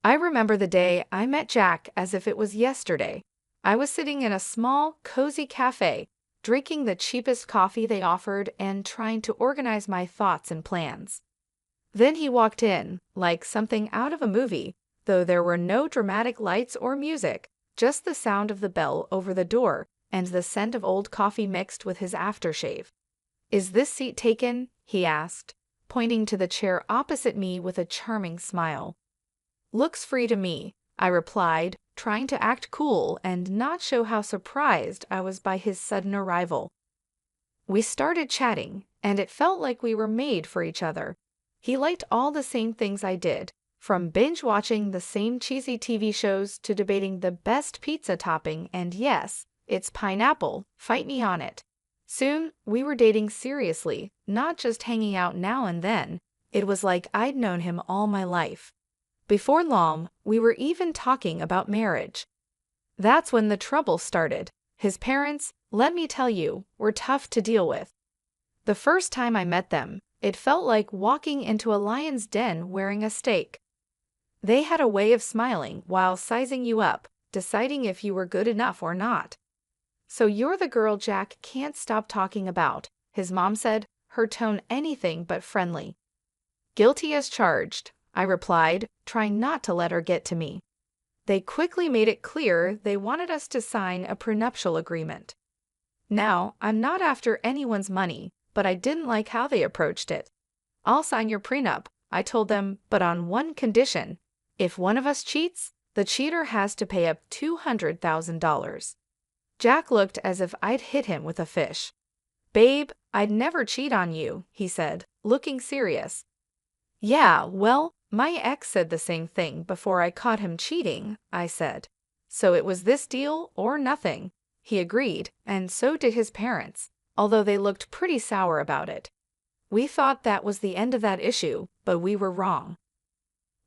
I remember the day I met Jack as if it was yesterday. I was sitting in a small, cozy cafe, drinking the cheapest coffee they offered and trying to organize my thoughts and plans. Then he walked in, like something out of a movie, though there were no dramatic lights or music, just the sound of the bell over the door and the scent of old coffee mixed with his aftershave. "Is this seat taken?" he asked, pointing to the chair opposite me with a charming smile. "Looks free to me," I replied, trying to act cool and not show how surprised I was by his sudden arrival. We started chatting, and it felt like we were made for each other. He liked all the same things I did, from binge-watching the same cheesy TV shows to debating the best pizza topping, and yes, it's pineapple, fight me on it. Soon, we were dating seriously, not just hanging out now and then. It was like I'd known him all my life. Before long, we were even talking about marriage. That's when the trouble started. His parents, let me tell you, were tough to deal with. The first time I met them, it felt like walking into a lion's den wearing a steak. They had a way of smiling while sizing you up, deciding if you were good enough or not. "So you're the girl Jack can't stop talking about," his mom said, her tone anything but friendly. "Guilty as charged," I replied, trying not to let her get to me. They quickly made it clear they wanted us to sign a prenuptial agreement. Now, I'm not after anyone's money, but I didn't like how they approached it. "I'll sign your prenup," I told them, "but on one condition. If one of us cheats, the cheater has to pay up $200,000. Jack looked as if I'd hit him with a fish. "Babe, I'd never cheat on you," he said, looking serious. "Yeah, well, my ex said the same thing before I caught him cheating," I said. "So it was this deal or nothing." He agreed, and so did his parents, although they looked pretty sour about it. We thought that was the end of that issue, but we were wrong.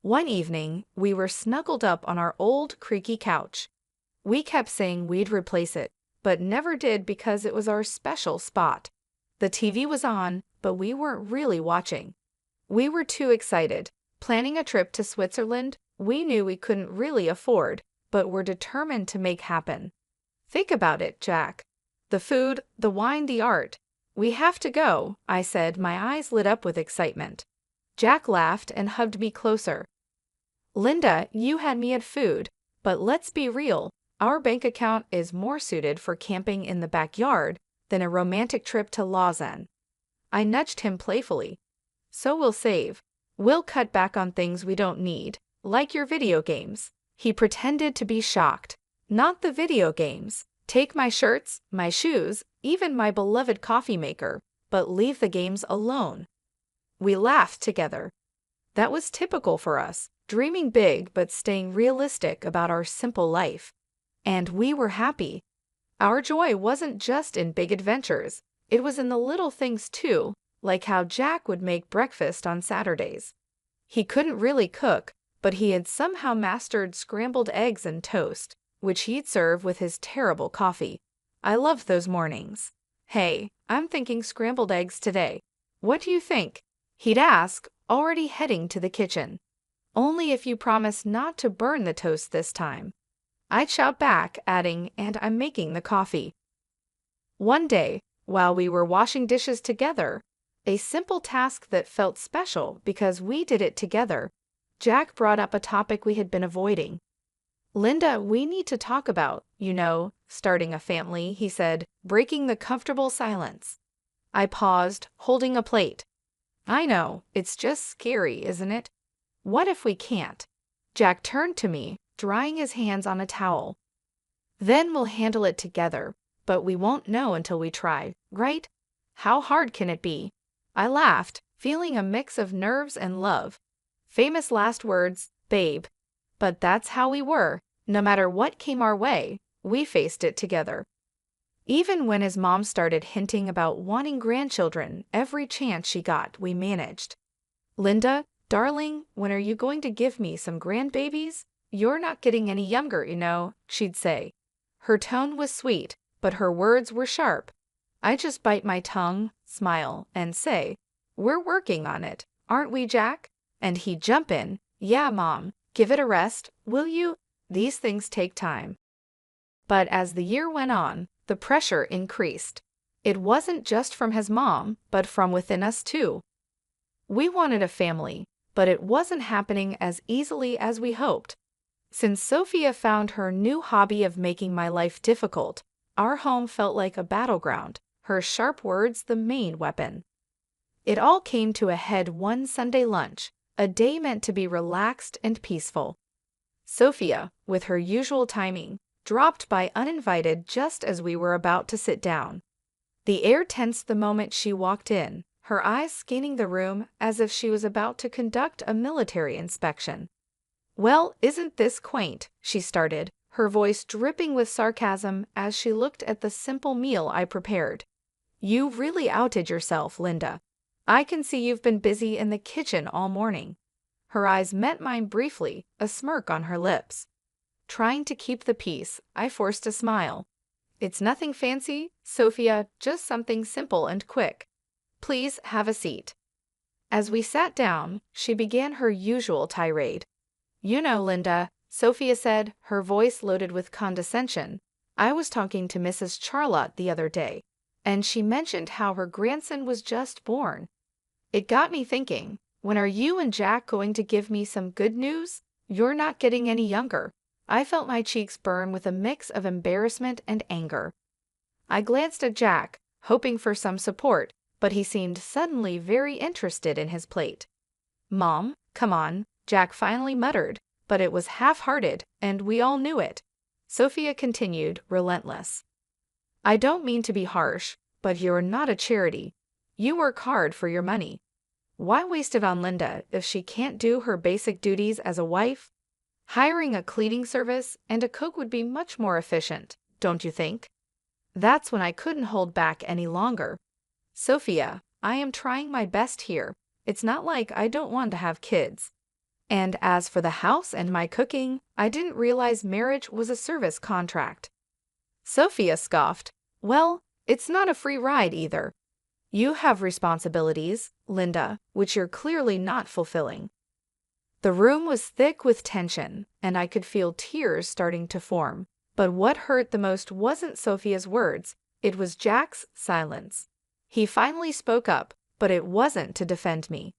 One evening, we were snuggled up on our old creaky couch. We kept saying we'd replace it, but never did because it was our special spot. The TV was on, but we weren't really watching. We were too excited, planning a trip to Switzerland we knew we couldn't really afford, but were determined to make happen. "Think about it, Jack. The food, the wine, the art. We have to go," I said, my eyes lit up with excitement. Jack laughed and hugged me closer. "Linda, you had me at food, but let's be real. Our bank account is more suited for camping in the backyard than a romantic trip to Lausanne." I nudged him playfully. "So we'll save. We'll cut back on things we don't need, like your video games." He pretended to be shocked. "Not the video games. Take my shirts, my shoes, even my beloved coffee maker, but leave the games alone." We laughed together. That was typical for us, dreaming big but staying realistic about our simple life. And we were happy. Our joy wasn't just in big adventures. It was in the little things too, like how Jack would make breakfast on Saturdays. He couldn't really cook, but he had somehow mastered scrambled eggs and toast, which he'd serve with his terrible coffee. I loved those mornings. "Hey, I'm thinking scrambled eggs today. What do you think?" he'd ask, already heading to the kitchen. "Only if you promise not to burn the toast this time." I'd shout back, adding, "And I'm making the coffee." One day, while we were washing dishes together, a simple task that felt special because we did it together, Jack brought up a topic we had been avoiding. "Linda, we need to talk about, starting a family," he said, breaking the comfortable silence. I paused, holding a plate. "I know, it's just scary, isn't it? What if we can't?" Jack turned to me, drying his hands on a towel. "Then we'll handle it together, but we won't know until we try, right? How hard can it be?" I laughed, feeling a mix of nerves and love. Famous last words, babe. But that's how we were. No matter what came our way, we faced it together. Even when his mom started hinting about wanting grandchildren every chance she got, we managed. "Linda, darling, when are you going to give me some grandbabies? You're not getting any younger, she'd say. Her tone was sweet, but her words were sharp. I just bite my tongue, smile, and say, "We're working on it, aren't we, Jack?" And he'd jump in, "Yeah, Mom, Give it a rest, will you? These things take time. But as the year went on, the pressure increased. It wasn't just from his mom, but from within us too. We wanted a family, but it wasn't happening as easily as we hoped. Since Sophia found her new hobby of making my life difficult, our home felt like a battleground, her sharp words the main weapon. It all came to a head one Sunday lunch, a day meant to be relaxed and peaceful. Sophia, with her usual timing, dropped by uninvited just as we were about to sit down. The air tensed the moment she walked in, her eyes scanning the room as if she was about to conduct a military inspection. "Well, isn't this quaint?" she started, her voice dripping with sarcasm as she looked at the simple meal I prepared. "You really outed yourself, Linda. I can see you've been busy in the kitchen all morning." Her eyes met mine briefly, a smirk on her lips. Trying to keep the peace, I forced a smile. "It's nothing fancy, Sophia, just something simple and quick. Please have a seat." As we sat down, she began her usual tirade. "You know, Linda," Sophia said, her voice loaded with condescension, "I was talking to Mrs. Charlotte the other day, and she mentioned how her grandson was just born. It got me thinking, when are you and Jack going to give me some good news? You're not getting any younger." I felt my cheeks burn with a mix of embarrassment and anger. I glanced at Jack, hoping for some support, but he seemed suddenly very interested in his plate. "Mom, come on," Jack finally muttered, but it was half-hearted, and we all knew it. Sophia continued, relentless. "I don't mean to be harsh, but you're not a charity. You work hard for your money. Why waste it on Linda if she can't do her basic duties as a wife? Hiring a cleaning service and a cook would be much more efficient, don't you think?" That's when I couldn't hold back any longer. "Sophia, I am trying my best here. It's not like I don't want to have kids. And as for the house and my cooking, I didn't realize marriage was a service contract." Sophia scoffed. "Well, it's not a free ride either. You have responsibilities, Linda, which you're clearly not fulfilling." The room was thick with tension, and I could feel tears starting to form. But what hurt the most wasn't Sophia's words, it was Jack's silence. He finally spoke up, but it wasn't to defend me.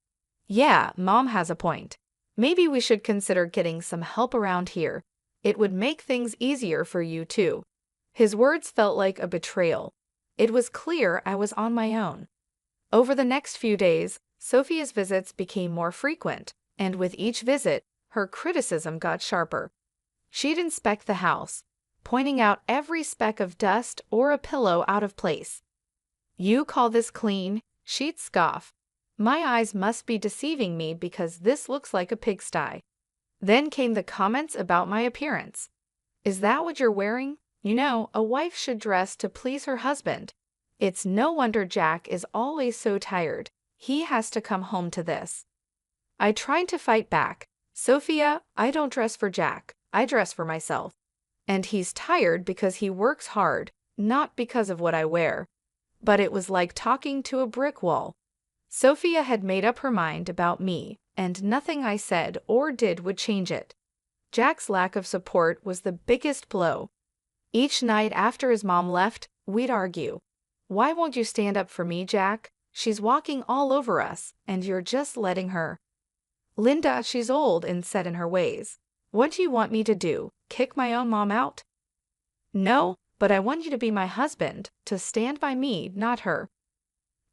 "Yeah, Mom has a point. Maybe we should consider getting some help around here. It would make things easier for you too." His words felt like a betrayal. It was clear I was on my own. Over the next few days, Sophia's visits became more frequent, and with each visit, her criticism got sharper. She'd inspect the house, pointing out every speck of dust or a pillow out of place. "You call this clean?" she'd scoff. "My eyes must be deceiving me because this looks like a pigsty." Then came the comments about my appearance. "Is that what you're wearing? You know, a wife should dress to please her husband. It's no wonder Jack is always so tired. He has to come home to this." I tried to fight back. "Sophia, I don't dress for Jack. I dress for myself. And he's tired because he works hard, not because of what I wear." But it was like talking to a brick wall. Sophia had made up her mind about me, and nothing I said or did would change it. Jack's lack of support was the biggest blow. Each night after his mom left, we'd argue. "Why won't you stand up for me, Jack? She's walking all over us, and you're just letting her." "Linda, she's old and set in her ways. What do you want me to do, kick my own mom out?" "No, but I want you to be my husband, to stand by me, not her."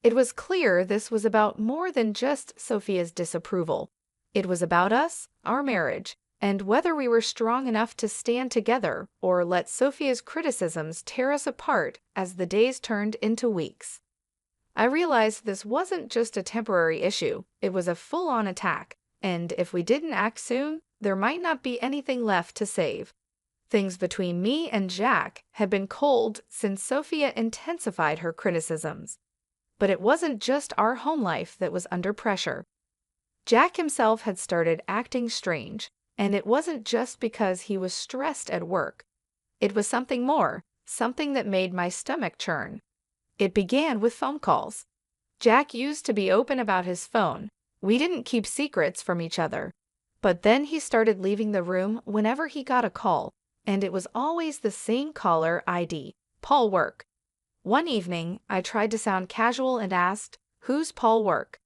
It was clear this was about more than just Sophia's disapproval. It was about us, our marriage, and whether we were strong enough to stand together or let Sophia's criticisms tear us apart as the days turned into weeks. I realized this wasn't just a temporary issue, it was a full-on attack, and if we didn't act soon, there might not be anything left to save. Things between me and Jack had been cold since Sophia intensified her criticisms. But it wasn't just our home life that was under pressure. Jack himself had started acting strange, and it wasn't just because he was stressed at work. It was something more, something that made my stomach churn. It began with phone calls. Jack used to be open about his phone. We didn't keep secrets from each other. But then he started leaving the room whenever he got a call, and it was always the same caller ID, Paul Work. One evening, I tried to sound casual and asked, "Who's Paul Work?"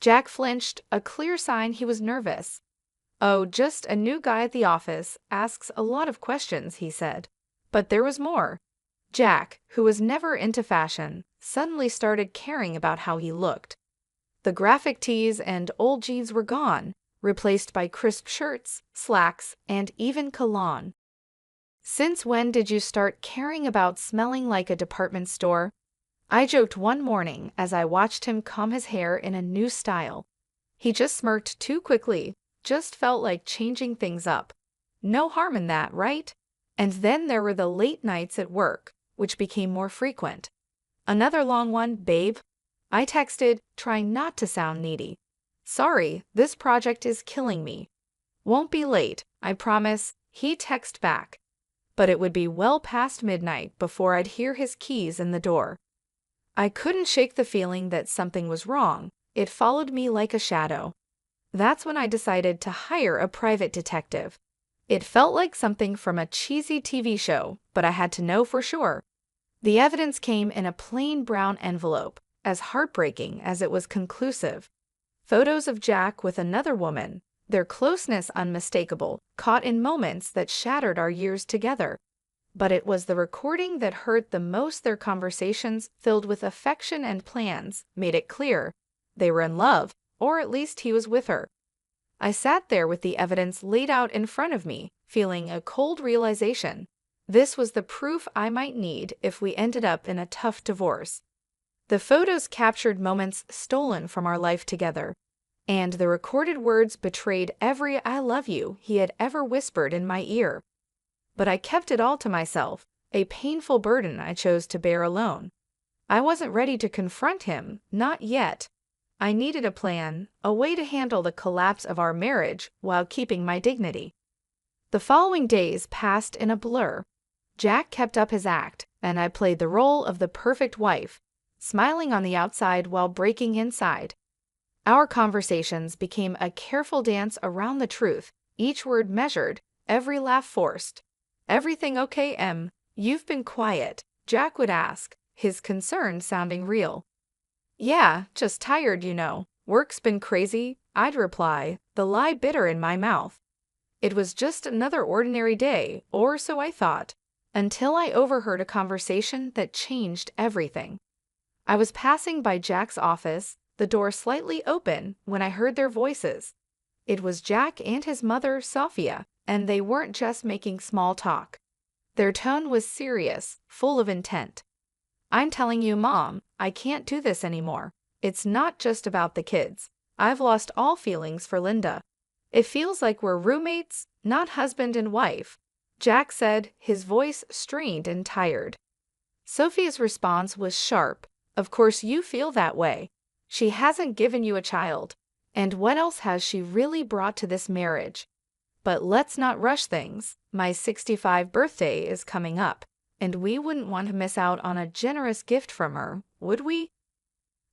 Jack flinched, a clear sign he was nervous. "Oh, just a new guy at the office, asks a lot of questions," he said. But there was more. Jack, who was never into fashion, suddenly started caring about how he looked. The graphic tees and old jeans were gone, replaced by crisp shirts, slacks, and even cologne. "Since when did you start caring about smelling like a department store?" I joked one morning as I watched him comb his hair in a new style. He just smirked too quickly, just felt like changing things up. No harm in that, right? And then there were the late nights at work, which became more frequent. "Another long one, babe?" I texted, trying not to sound needy. "Sorry, this project is killing me." "Won't be late, I promise," he texted back. But it would be well past midnight before I'd hear his keys in the door. I couldn't shake the feeling that something was wrong. It followed me like a shadow. That's when I decided to hire a private detective. It felt like something from a cheesy TV show, but I had to know for sure. The evidence came in a plain brown envelope, as heartbreaking as it was conclusive. Photos of Jack with another woman, their closeness unmistakable, caught in moments that shattered our years together. But it was the recording that hurt the most. Their conversations, filled with affection and plans, made it clear they were in love, or at least he was with her. I sat there with the evidence laid out in front of me, feeling a cold realization. This was the proof I might need if we ended up in a tough divorce. The photos captured moments stolen from our life together, and the recorded words betrayed every "I love you" he had ever whispered in my ear. But I kept it all to myself, a painful burden I chose to bear alone. I wasn't ready to confront him, not yet. I needed a plan, a way to handle the collapse of our marriage while keeping my dignity. The following days passed in a blur. Jack kept up his act, and I played the role of the perfect wife, smiling on the outside while breaking inside. Our conversations became a careful dance around the truth, each word measured, every laugh forced. "Everything okay, Em? You've been quiet," Jack would ask, his concern sounding real. "Yeah, just tired, you know. Work's been crazy," I'd reply, the lie bitter in my mouth. It was just another ordinary day, or so I thought, until I overheard a conversation that changed everything. I was passing by Jack's office, the door slightly open, when I heard their voices. It was Jack and his mother, Sophia, and they weren't just making small talk. Their tone was serious, full of intent. "I'm telling you, Mom, I can't do this anymore. It's not just about the kids. I've lost all feelings for Linda. It feels like we're roommates, not husband and wife," Jack said, his voice strained and tired. Sophia's response was sharp. "Of course you feel that way. She hasn't given you a child. And what else has she really brought to this marriage? But let's not rush things. My 65th birthday is coming up, and we wouldn't want to miss out on a generous gift from her, would we?"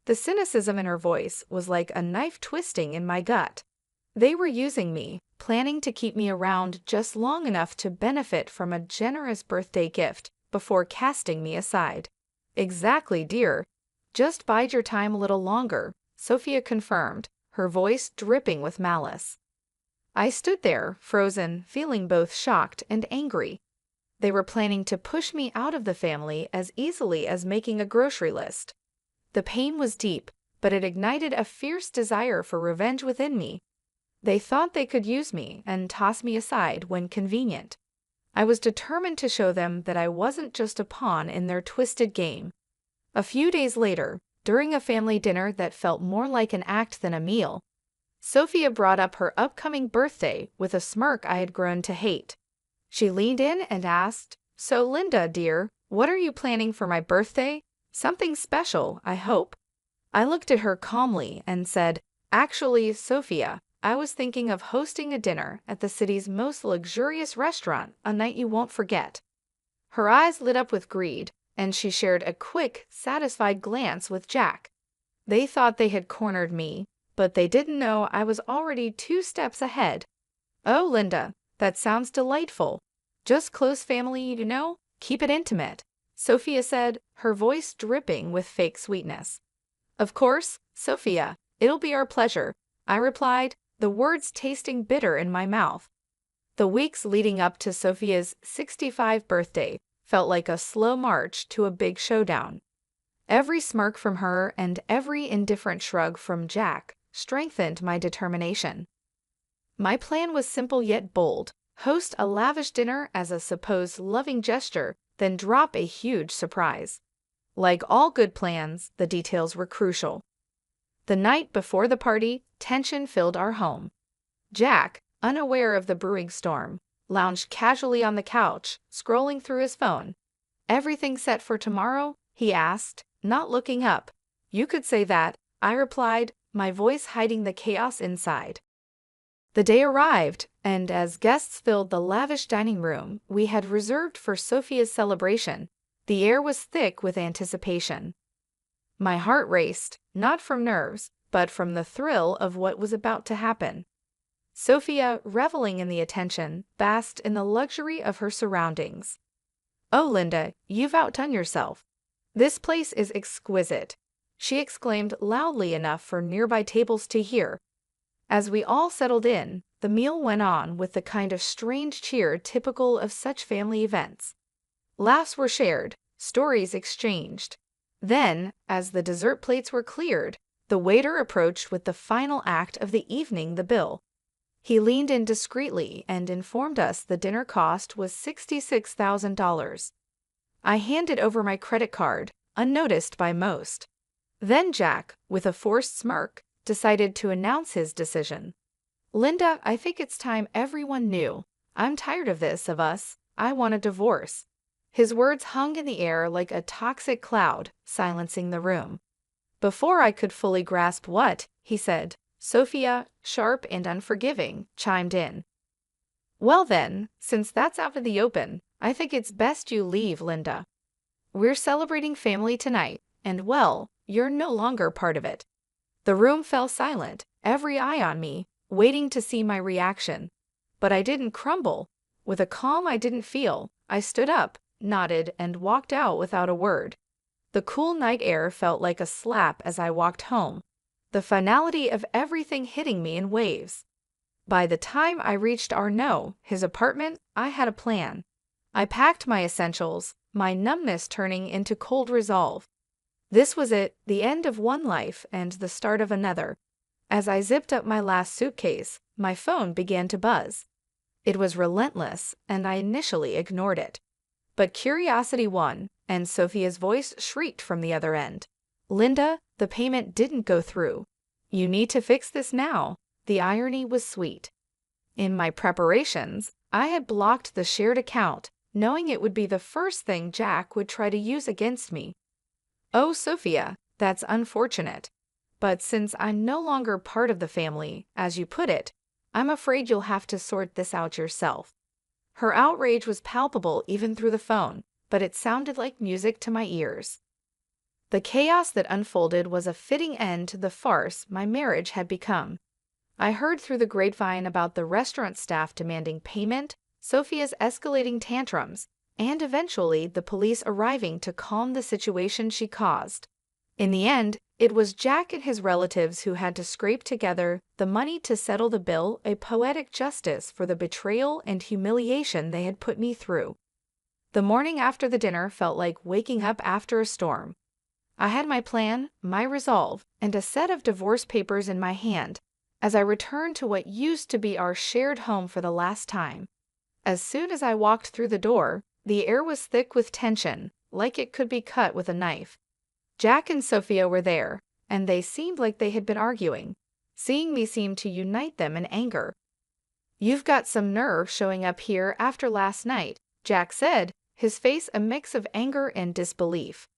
The cynicism in her voice was like a knife twisting in my gut. They were using me, planning to keep me around just long enough to benefit from a generous birthday gift before casting me aside. "Exactly, dear. Just bide your time a little longer," Sophia confirmed, her voice dripping with malice. I stood there, frozen, feeling both shocked and angry. They were planning to push me out of the family as easily as making a grocery list. The pain was deep, but it ignited a fierce desire for revenge within me. They thought they could use me and toss me aside when convenient. I was determined to show them that I wasn't just a pawn in their twisted game. A few days later, during a family dinner that felt more like an act than a meal, Sophia brought up her upcoming birthday with a smirk I had grown to hate. She leaned in and asked, "So, Linda, dear, what are you planning for my birthday? Something special, I hope." I looked at her calmly and said, "Actually, Sophia, I was thinking of hosting a dinner at the city's most luxurious restaurant, a night you won't forget." Her eyes lit up with greed, and she shared a quick, satisfied glance with Jack. They thought they had cornered me, but they didn't know I was already 2 steps ahead, Oh, Linda, that sounds delightful. Just close family, Keep it intimate, Sophia said, her voice dripping with fake sweetness. Of course, Sophia, it'll be our pleasure, I replied, the words tasting bitter in my mouth. The weeks leading up to Sophia's 65th birthday felt like a slow march to a big showdown. Every smirk from her and every indifferent shrug from Jack strengthened my determination. My plan was simple yet bold: host a lavish dinner as a supposed loving gesture, then drop a huge surprise. Like all good plans, the details were crucial. The night before the party, tension filled our home. Jack, unaware of the brewing storm, lounged casually on the couch, scrolling through his phone. "Everything set for tomorrow?" he asked, not looking up. "You could say that," I replied, my voice hiding the chaos inside. The day arrived, and as guests filled the lavish dining room we had reserved for Sophia's celebration, the air was thick with anticipation. My heart raced, not from nerves, but from the thrill of what was about to happen. Sophia, reveling in the attention, basked in the luxury of her surroundings. "Oh, Linda, you've outdone yourself. This place is exquisite," she exclaimed loudly enough for nearby tables to hear. As we all settled in, the meal went on with the kind of strange cheer typical of such family events. Laughs were shared, stories exchanged. Then, as the dessert plates were cleared, the waiter approached with the final act of the evening, the bill. He leaned in discreetly and informed us the dinner cost was $66,000. I handed over my credit card, unnoticed by most. Then Jack, with a forced smirk, decided to announce his decision. "Linda, I think it's time everyone knew. I'm tired of this, of us. I want a divorce." His words hung in the air like a toxic cloud, silencing the room. Before I could fully grasp what he said, Sophia, sharp and unforgiving, chimed in. "Well then, since that's out in the open, I think it's best you leave, Linda. We're celebrating family tonight, and well, you're no longer part of it." The room fell silent, every eye on me, waiting to see my reaction. But I didn't crumble. With a calm I didn't feel, I stood up, nodded, and walked out without a word. The cool night air felt like a slap as I walked home, the finality of everything hitting me in waves. By the time I reached his apartment, I had a plan. I packed my essentials, my numbness turning into cold resolve. This was it, the end of one life and the start of another. As I zipped up my last suitcase, my phone began to buzz. It was relentless, and I initially ignored it. But curiosity won, and Sophia's voice shrieked from the other end. "Linda, the payment didn't go through. You need to fix this now." The irony was sweet. In my preparations, I had blocked the shared account, knowing it would be the first thing Jack would try to use against me. "Oh, Sophia, that's unfortunate. But since I'm no longer part of the family, as you put it, I'm afraid you'll have to sort this out yourself." Her outrage was palpable even through the phone, but it sounded like music to my ears. The chaos that unfolded was a fitting end to the farce my marriage had become. I heard through the grapevine about the restaurant staff demanding payment, Sophia's escalating tantrums, and eventually the police arriving to calm the situation she caused. In the end, it was Jack and his relatives who had to scrape together the money to settle the bill, a poetic justice for the betrayal and humiliation they had put me through. The morning after the dinner felt like waking up after a storm. I had my plan, my resolve, and a set of divorce papers in my hand as I returned to what used to be our shared home for the last time. As soon as I walked through the door, the air was thick with tension, like it could be cut with a knife. Jack and Sophia were there, and they seemed like they had been arguing. Seeing me seemed to unite them in anger. "You've got some nerve showing up here after last night," Jack said, his face a mix of anger and disbelief.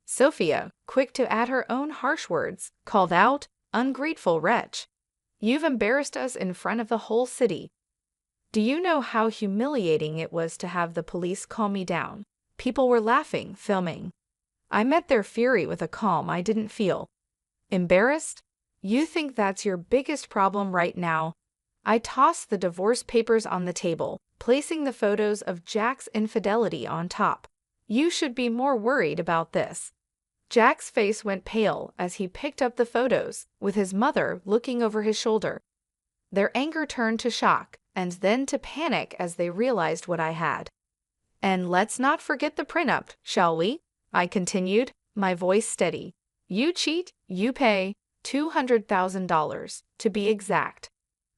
Sophia, quick to add her own harsh words, called out, "Ungrateful wretch. You've embarrassed us in front of the whole city." Do you know how humiliating it was to have the police calm me down? People were laughing, filming. I met their fury with a calm I didn't feel. "Embarrassed? You think that's your biggest problem right now?" I tossed the divorce papers on the table, placing the photos of Jack's infidelity on top. You should be more worried about this. Jack's face went pale as he picked up the photos, with his mother looking over his shoulder. Their anger turned to shock, and then to panic as they realized what I had. And let's not forget the prenup, shall we? I continued, my voice steady. You cheat, you pay $200,000, to be exact.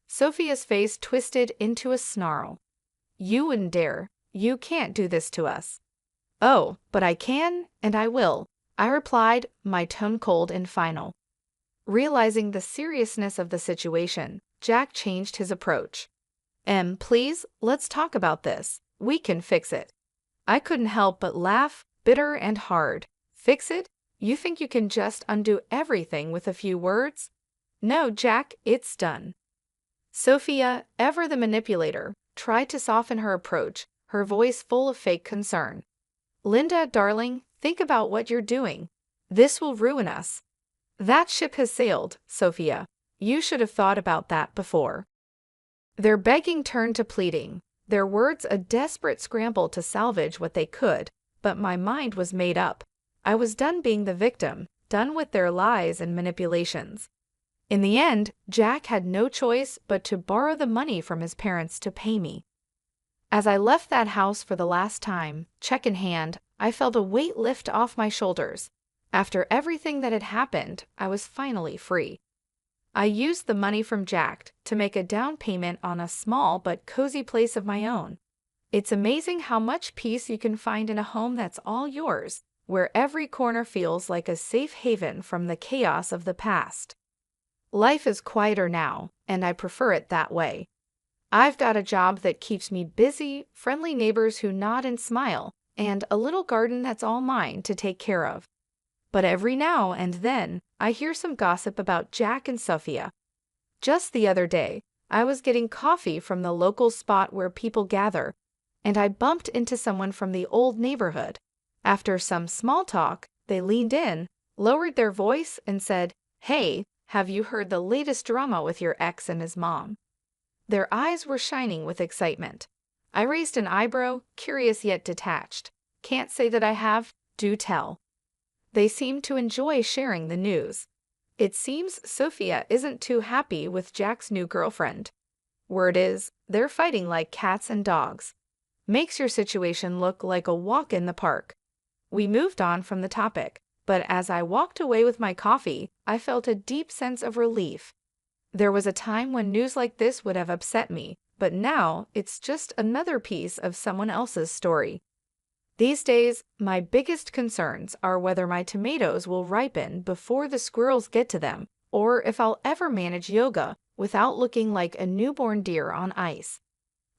Sophia's face twisted into a snarl. You wouldn't dare. You can't do this to us. Oh, but I can, and I will, I replied, my tone cold and final. Realizing the seriousness of the situation, Jack changed his approach. Please, let's talk about this. We can fix it. I couldn't help but laugh, bitter and hard. Fix it? You think you can just undo everything with a few words? No, Jack, it's done. Sophia, ever the manipulator, tried to soften her approach, her voice full of fake concern. Linda, darling, think about what you're doing. This will ruin us. That ship has sailed, Sophia. You should have thought about that before. Their begging turned to pleading, their words a desperate scramble to salvage what they could, but my mind was made up. I was done being the victim, done with their lies and manipulations. In the end, Jack had no choice but to borrow the money from his parents to pay me. As I left that house for the last time, check in hand, I felt a weight lift off my shoulders. After everything that had happened, I was finally free. I used the money from Jack to make a down payment on a small but cozy place of my own. It's amazing how much peace you can find in a home that's all yours, where every corner feels like a safe haven from the chaos of the past. Life is quieter now, and I prefer it that way. I've got a job that keeps me busy, friendly neighbors who nod and smile, and a little garden that's all mine to take care of. But every now and then, I hear some gossip about Jack and Sophia. Just the other day, I was getting coffee from the local spot where people gather, and I bumped into someone from the old neighborhood. After some small talk, they leaned in, lowered their voice, and said, "Hey, have you heard the latest drama with your ex and his mom?" Their eyes were shining with excitement. I raised an eyebrow, curious yet detached. Can't say that I have, do tell. They seemed to enjoy sharing the news. It seems Sophia isn't too happy with Jack's new girlfriend. Word is, they're fighting like cats and dogs. Makes your situation look like a walk in the park. We moved on from the topic, but as I walked away with my coffee, I felt a deep sense of relief. There was a time when news like this would have upset me, but now it's just another piece of someone else's story. These days, my biggest concerns are whether my tomatoes will ripen before the squirrels get to them, or if I'll ever manage yoga without looking like a newborn deer on ice.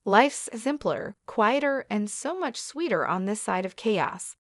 Life's simpler, quieter, and so much sweeter on this side of chaos.